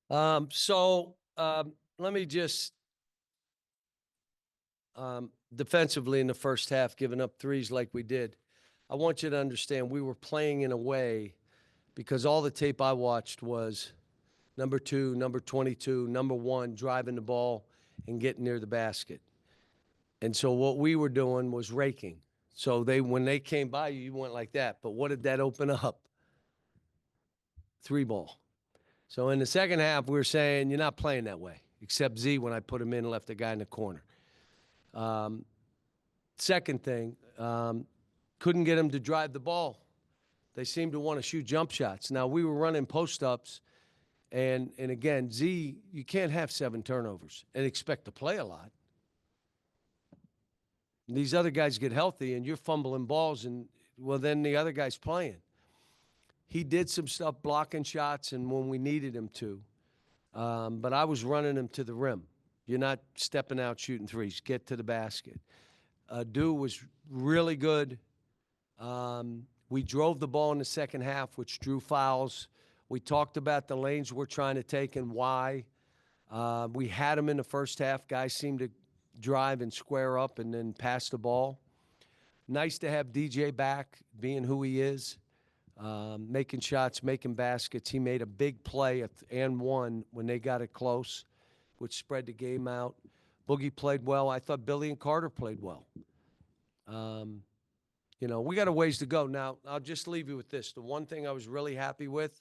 Let me just defensively in the first half, giving up threes like we did. I want you to understand we were playing in a way because all the tape I watched was number 2, number 22, number 1 driving the ball and getting near the basket. And so what we were doing was raking. So when they came by you, you went like that. But what did that open up? 3 ball. So in the second half, we were saying, you're not playing that way, except Z when I put him in and left the guy in the corner. Second thing, couldn't get him to drive the ball. They seemed to want to shoot jump shots. Now, we were running post-ups, and again, Z, you can't have 7 turnovers and expect to play a lot. These other guys get healthy, and you're fumbling balls, and, well, then the other guy's playing. He did some stuff blocking shots and when we needed him to. But I was running him to the rim. You're not stepping out shooting threes. Get to the basket. Dew was really good. We drove the ball in the second half, which drew fouls. We talked about the lanes we're trying to take and why. We had them in the first half. Guys seemed to drive and square up and then pass the ball. Nice to have DJ back, being who he is. Making shots, making baskets. He made a big play and one when they got it close, which spread the game out. Boogie played well. I thought Billy and Carter played well. We got a ways to go. Now, I'll just leave you with this. The one thing I was really happy with,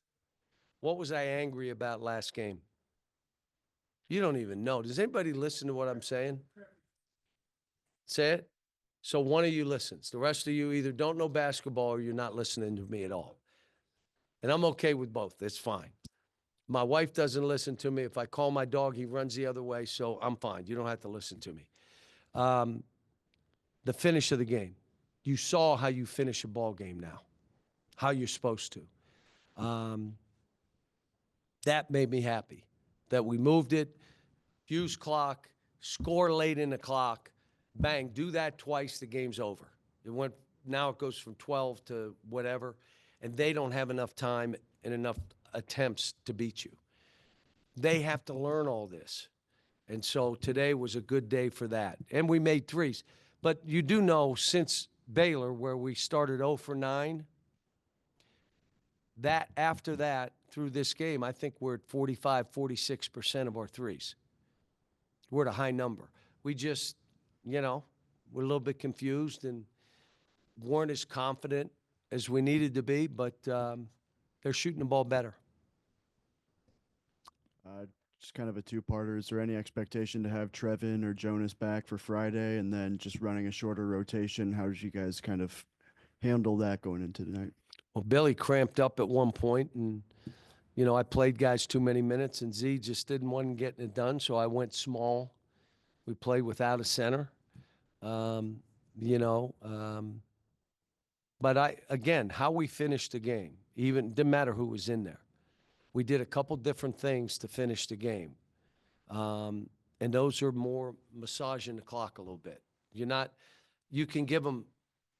what was I angry about last game? You don't even know. Does anybody listen to what I'm saying? Say it. So one of you listens. The rest of you either don't know basketball or you're not listening to me at all. And I'm okay with both. It's fine. My wife doesn't listen to me. If I call my dog, he runs the other way, so I'm fine. You don't have to listen to me. The finish of the game. You saw how you finish a ball game now, how you're supposed to. That made me happy, that we moved it, use clock, score late in the clock, bang, do that twice, the game's over. Now it goes from 12 to whatever, and they don't have enough time and enough attempts to beat you. They have to learn all this. And so today was a good day for that. And we made threes. But you do know since Baylor, where we started 0 for 9, that after that, through this game, I think we're at 45, 46% of our threes. We're at a high number. We just, we're a little bit confused and weren't as confident as we needed to be, but they're shooting the ball better. Just kind of a two-parter. Is there any expectation to have Trevin or Jonas back for Friday, and then just running a shorter rotation? How did you guys kind of handle that going into tonight? Well, Billy cramped up at one point, and, I played guys too many minutes, and Z just didn't want to get it done, so I went small. We played without a center, But again, how we finished the game, even didn't matter who was in there. We did a couple different things to finish the game. And those are more massaging the clock a little bit. You can give them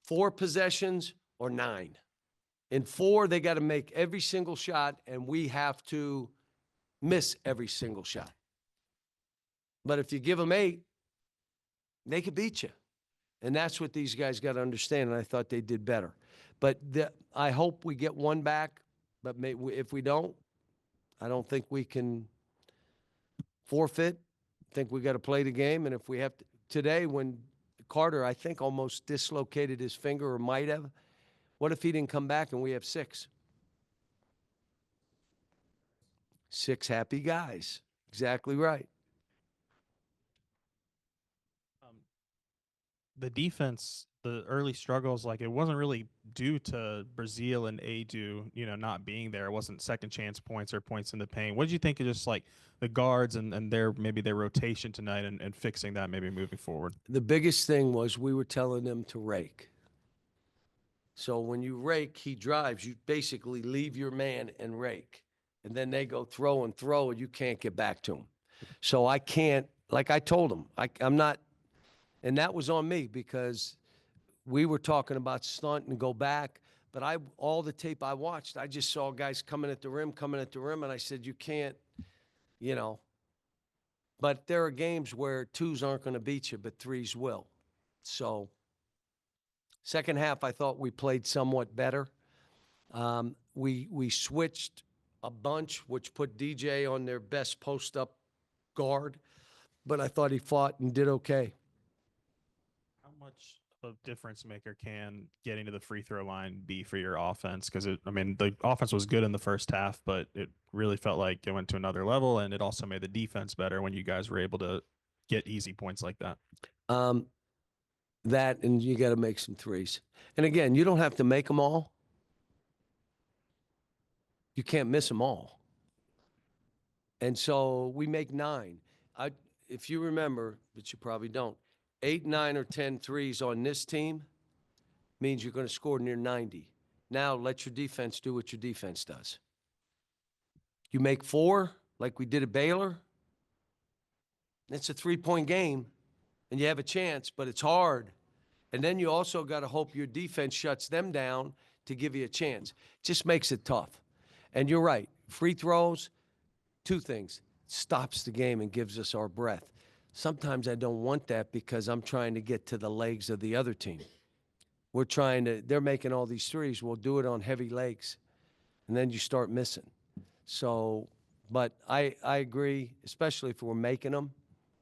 4 possessions or 9. In 4, they got to make every single shot, and we have to miss every single shot. But if you give them 8, they could beat you. And that's what these guys got to understand, and I thought they did better. But I hope we get one back, but if we don't, I don't think we can forfeit. I think we got to play the game, and if we have to, today when Carter, I think, almost dislocated his finger or might have, what if he didn't come back and we have 6? 6 happy guys. Exactly right. The defense, the early struggles, it wasn't really due to Brazil and Adu, not being there. It wasn't second chance points or points in the paint. What did you think of just the guards and their rotation tonight and fixing that maybe moving forward? The biggest thing was we were telling them to rake. So when you rake, he drives. You basically leave your man and rake. And then they go throw, and you can't get back to him. So I can't, like I told him, I'm not, and that was on me because we were talking about stunt and go back. But all the tape I watched, I just saw guys coming at the rim, and I said, you can't you know. But there are games where twos aren't going to beat you, but threes will. So, second half, I thought we played somewhat better. We switched a bunch, which put DJ on their best post up guard, but I thought he fought and did okay. How much of a difference maker can getting to the free throw line be for your offense? Because I mean, the offense was good in the first half, but it really felt like it went to another level, and it also made the defense better when you guys were able to get easy points like that. Um, that and you got to make some threes. And again, you don't have to make them all. You can't miss them all. And so we make 9. If you remember, but you probably don't, 8, 9, or 10 threes on this team means you're going to score near 90. Now let your defense do what your defense does. You make 4, like we did at Baylor, it's a 3-point game, and you have a chance, but it's hard. And then you also got to hope your defense shuts them down to give you a chance. Just makes it tough. And you're right. Free throws, 2 things. Stops the game and gives us our breath. Sometimes I don't want that because I'm trying to get to the legs of the other team. They're making all these threes. We'll do it on heavy legs. And then you start missing. So, but I agree, especially if we're making them,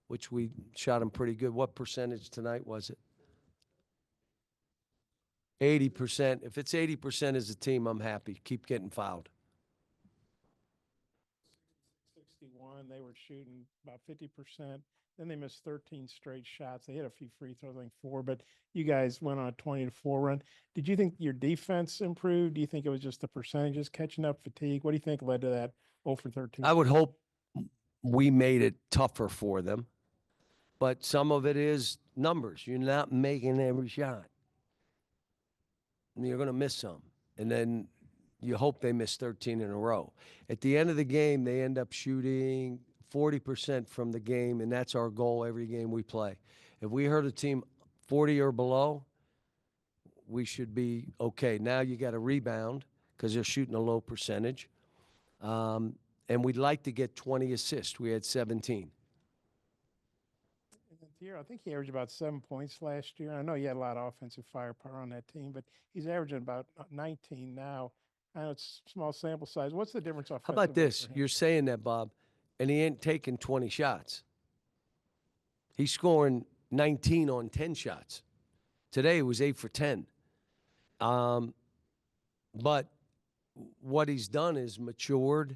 which we shot them pretty good. What percentage tonight was it? 80%. If it's 80% as a team, I'm happy. Keep getting fouled. 61. They were shooting about 50%. Then they missed 13 straight shots. They hit a few free throws, I think 4, but you guys went on a 20-4 run. Did you think your defense improved? Do you think it was just the percentages catching up, fatigue? What do you think led to that 0 for 13? I would hope we made it tougher for them, but some of it is numbers. You're not making every shot. You're going to miss some. And then you hope they miss 13 in a row. At the end of the game, they end up shooting 40% from the game, and that's our goal every game we play. If we hurt a team 40 or below, we should be okay. Now you got to rebound because they're shooting a low percentage. And we'd like to get 20 assists. We had 17. I think he averaged about 7 points last year. I know you had a lot of offensive firepower on that team, but he's averaging about 19 now. I know it's small sample size. What's the difference offensively? How about this? for him? You're saying that, Bob, and he ain't taking 20 shots. He's scoring 19 on 10 shots. Today it was 8 for 10. But what he's done is matured.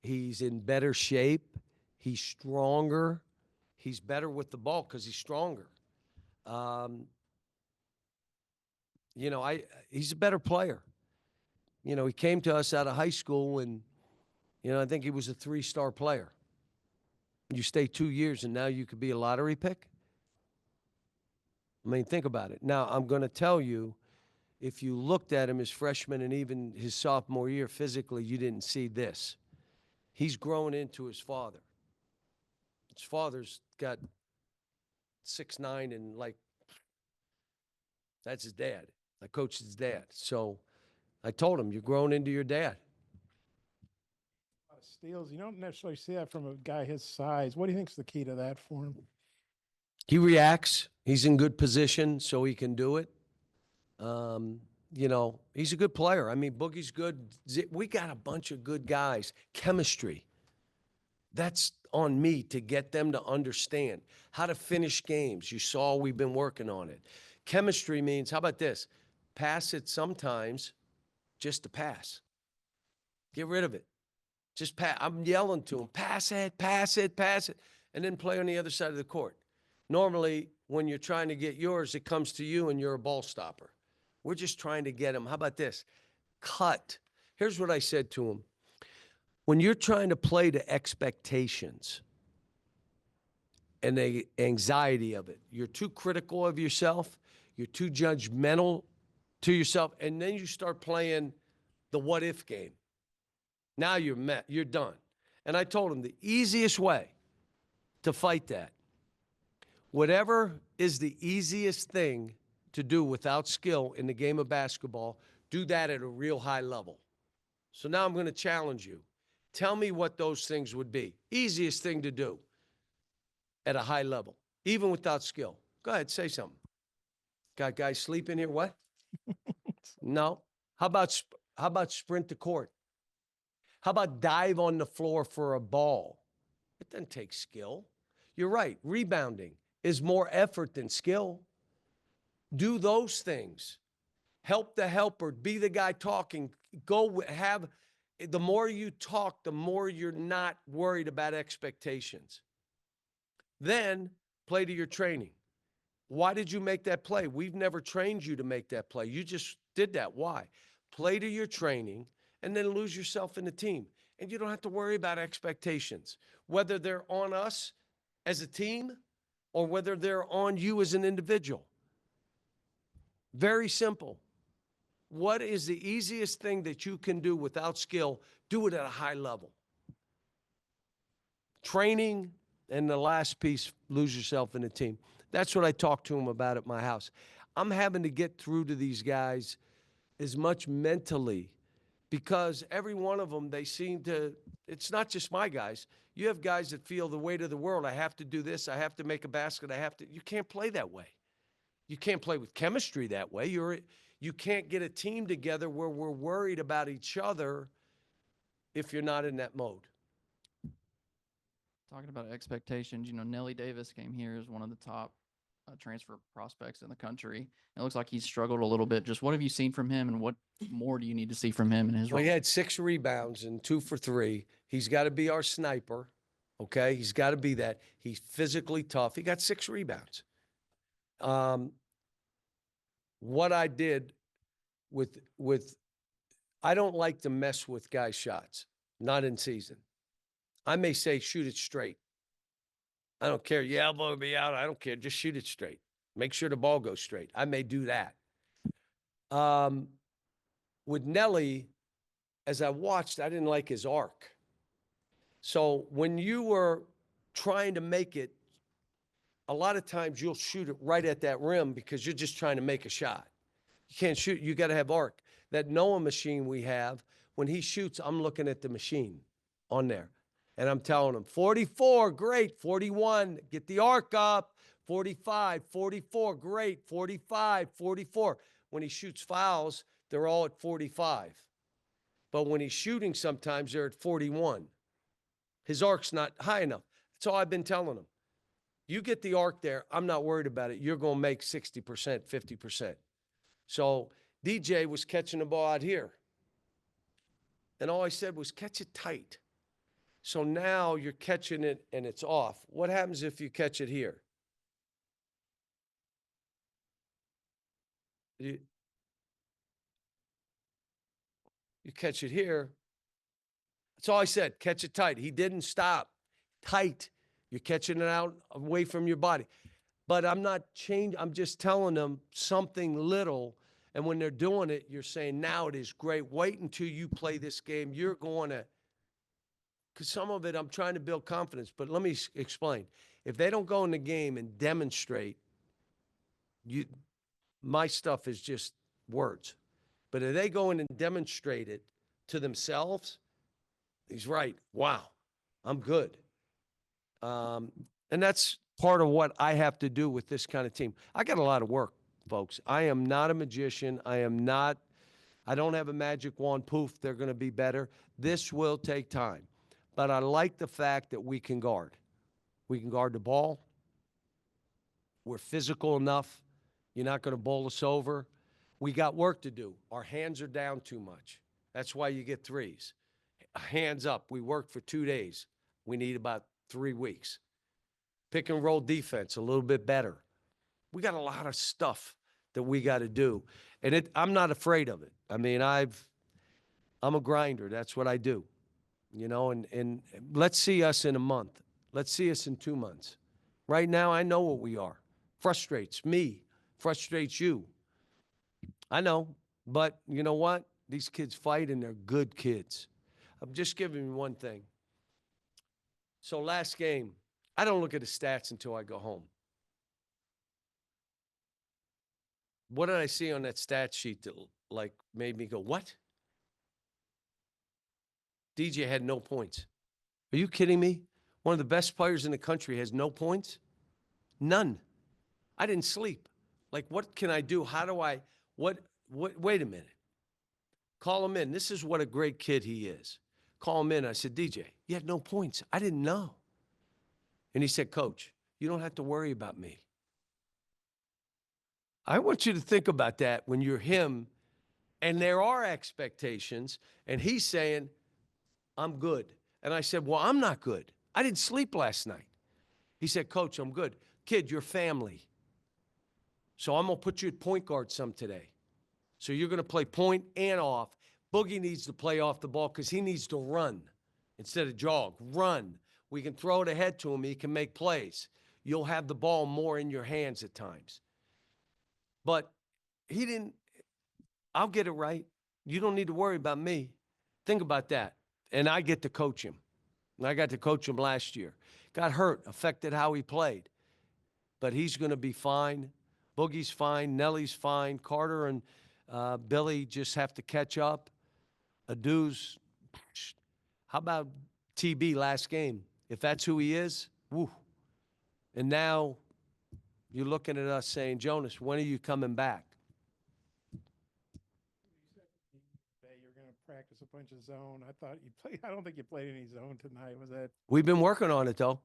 He's in better shape. He's stronger. He's better with the ball because he's stronger. He's a better player. He came to us out of high school, and, I think he was a 3-star player. You stay 2 years, and now you could be a lottery pick? I mean, think about it. Now, I'm going to tell you, if you looked at him as freshman and even his sophomore year physically, you didn't see this. He's grown into his father. His father's got 6'9", and, that's his dad. I coached his dad. So I told him, you're growing into your dad. A lot of steals. You don't necessarily see that from a guy his size. What do you think's the key to that for him? He reacts. He's in good position, so he can do it. He's a good player. I mean, Boogie's good. We got a bunch of good guys. Chemistry. That's on me to get them to understand how to finish games. You saw we've been working on it. Chemistry means, how about this? Pass it sometimes just to pass. Get rid of it. Just pass. I'm yelling to him, pass it, pass it, pass it, and then play on the other side of the court. Normally, when you're trying to get yours, it comes to you and you're a ball stopper. We're just trying to get him. How about this? Cut. Here's what I said to him. When you're trying to play to expectations and the anxiety of it, you're too critical of yourself, you're too judgmental to yourself, and then you start playing the what-if game. Now you're done. And I told him the easiest way to fight that, whatever is the easiest thing to do without skill in the game of basketball, do that at a real high level. So now I'm going to challenge you. Tell me what those things would be. Easiest thing to do at a high level, even without skill. Go ahead, say something. Got guys sleeping here? What? No. How about sprint the court? How about dive on the floor for a ball? It doesn't take skill. You're right. Rebounding is more effort than skill. Do those things. Help the helper. Be the guy talking. The more you talk, the more you're not worried about expectations. Then play to your training. Why did you make that play? We've never trained you to make that play. You just did that. Why? Play to your training and then lose yourself in the team. And you don't have to worry about expectations, whether they're on us as a team or whether they're on you as an individual. Very simple. What is the easiest thing that you can do without skill? Do it at a high level. Training, and the last piece, lose yourself in a team. That's what I talked to them about at my house. I'm having to get through to these guys as much mentally because every one of them, they seem to, it's not just my guys. You have guys that feel the weight of the world. I have to do this. I have to make a basket. You can't play that way. You can't play with chemistry that way. You can't get a team together where we're worried about each other if you're not in that mode. Talking about expectations, Nelly Davis came here as one of the top transfer prospects in the country. It looks like he's struggled a little bit. Just what have you seen from him, and what more do you need to see from him in his Well, role? he had 6 rebounds and 2 for 3. He's got to be our sniper, okay? He's got to be that. He's physically tough. He got 6 rebounds. What I did with I don't like to mess with guys' shots, not in season. I may say, shoot it straight. I don't care. You elbow me out. I don't care. Just shoot it straight. Make sure the ball goes straight. I may do that. With Nelly, as I watched, I didn't like his arc. So when you were trying to make it, a lot of times you'll shoot it right at that rim because you're just trying to make a shot. You can't shoot. You got to have arc. That Noah machine we have, when he shoots, I'm looking at the machine on there. And I'm telling him, 44, great. 41, get the arc up. 45, 44, great. 45, 44. When he shoots fouls, they're all at 45. But when he's shooting, sometimes they're at 41. His arc's not high enough. That's all I've been telling him. You get the arc there, I'm not worried about it. You're going to make 60%, 50%. So DJ was catching the ball out here. And all I said was, catch it tight. So now you're catching it and it's off. What happens if you catch it here? You catch it here. That's all I said. Catch it tight. He didn't stop. Tight. You're catching it out away from your body. But I'm not changing. I'm just telling them something little. And when they're doing it, you're saying, now it is great. Wait until you play this game. You're going to, because some of it I'm trying to build confidence. But let me explain. If they don't go in the game and demonstrate, my stuff is just words. But if they go in and demonstrate it to themselves, he's right. Wow, I'm good. And that's part of what I have to do with this kind of team. I got a lot of work, folks. I am not a magician. I don't have a magic wand. Poof, they're going to be better. This will take time. But I like the fact that we can guard. We can guard the ball. We're physical enough. You're not going to bowl us over. We got work to do. Our hands are down too much. That's why you get threes. Hands up. We worked for 2 days. We need about 3 weeks. Pick and roll defense a little bit better. We got a lot of stuff that we got to do. And I'm not afraid of it. I mean, I'm a grinder. That's what I do. And let's see us in a month. Let's see us in 2 months. Right now, I know what we are. Frustrates me. Frustrates you. I know. But you know what? These kids fight, and they're good kids. I'm just giving you one thing. So last game, I don't look at the stats until I go home. What did I see on that stat sheet that made me go, what? DJ had no points. Are you kidding me? One of the best players in the country has no points? None. I didn't sleep. Like, what can I do? How do I, wait a minute. Call him in. This is what a great kid he is. Call him in. I said, DJ, you had no points. I didn't know. And he said, Coach, you don't have to worry about me. I want you to think about that when you're him and there are expectations and he's saying, I'm good. And I said, well, I'm not good. I didn't sleep last night. He said, Coach, I'm good. Kid, you're family. So I'm going to put you at point guard some today. So you're going to play point and off. Boogie needs to play off the ball because he needs to run instead of jog. Run. We can throw it ahead to him. He can make plays. You'll have the ball more in your hands at times. But he didn't. I'll get it right. You don't need to worry about me. Think about that. And I get to coach him. And I got to coach him last year. Got hurt, affected how he played. But he's going to be fine. Boogie's fine. Nellie's fine. Carter and Billy just have to catch up. Adu's, how about TB last game? If that's who he is, woo. And now you're looking at us saying, Jonas, when are you coming back? You're going to practice a bunch of zone. I thought you played. I don't think you played any zone tonight. Was that? We've been working on it, though.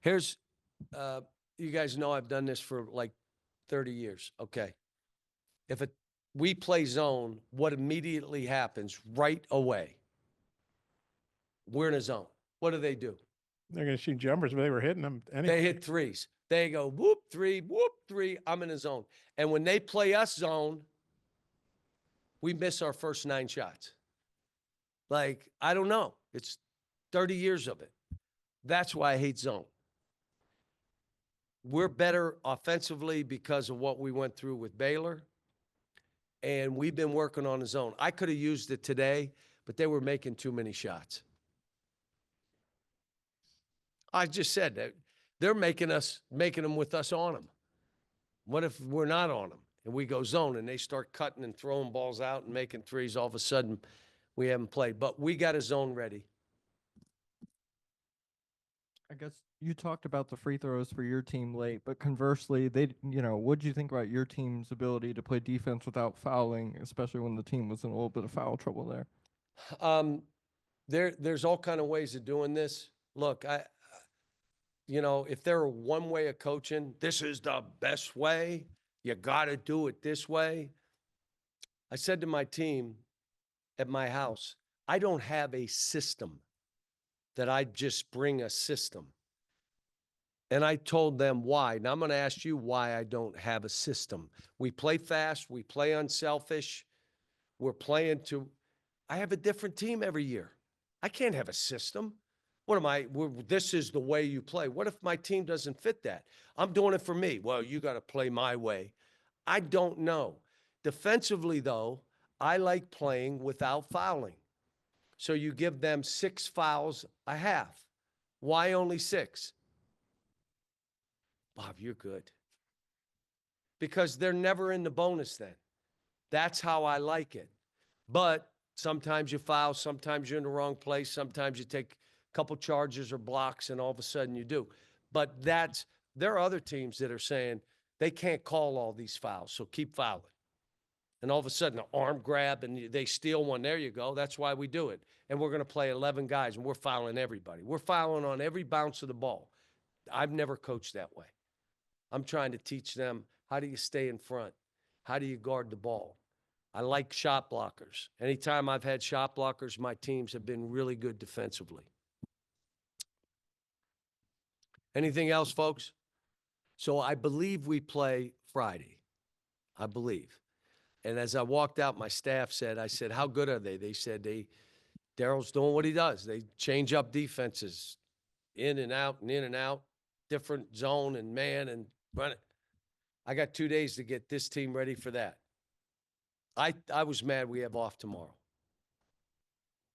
Here's, you guys know I've done this for like 30 years. Okay. If we play zone, what immediately happens right away? We're in a zone. What do? They're going to shoot jumpers, but they were hitting them. They hit threes. They go whoop, three. I'm in a zone. And when they play us zone, we miss our first 9 shots. Like, I don't know. It's 30 years of it. That's why I hate zone. We're better offensively because of what we went through with Baylor. And we've been working on the zone. I could have used it today, but they were making too many shots. I just said that they're making them with us on them. What if we're not on them and we go zone and they start cutting and throwing balls out and making threes? All of a sudden, we haven't played. But we got a zone ready. I guess you talked about the free throws for your team late, but conversely, what did you think about your team's ability to play defense without fouling, especially when the team was in a little bit of foul trouble there? There's all kind of ways of doing this. Look, if there were one way of coaching, this is the best way. You got to do it this way. I said to my team at my house, I don't have a system that I just bring a system. And I told them why. Now I'm going to ask you why I don't have a system. We play fast. We play unselfish. We're playing to, I have a different team every year. I can't have a system. What am I, this is the way you play. What if my team doesn't fit that? I'm doing it for me. Well, you got to play my way. I don't know. Defensively, though, I like playing without fouling. So you give them 6 fouls a half. Why only 6? Bob, you're good. Because they're never in the bonus then. That's how I like it. But sometimes you foul, sometimes you're in the wrong place, sometimes you take a couple charges or blocks, and all of a sudden you do. But there are other teams that are saying they can't call all these fouls, so keep fouling. And all of a sudden, an arm grab, and they steal one. There you go. That's why we do it. And we're going to play 11 guys, and we're fouling everybody. We're fouling on every bounce of the ball. I've never coached that way. I'm trying to teach them, how do you stay in front? How do you guard the ball? I like shot blockers. Anytime I've had shot blockers, my teams have been really good defensively. Anything else, folks? So I believe we play Friday. I believe. And as I walked out, my staff said, I said, how good are they? They said, Daryl's doing what he does. They change up defenses in and out and in and out, different zone and man and run it. I got 2 days to get this team ready for that. I was mad we have off tomorrow.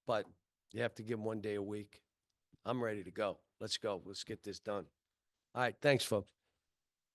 But you have to give them 1 day a week. I'm ready to go. Let's go. Let's get this done. All right. Thanks, folks.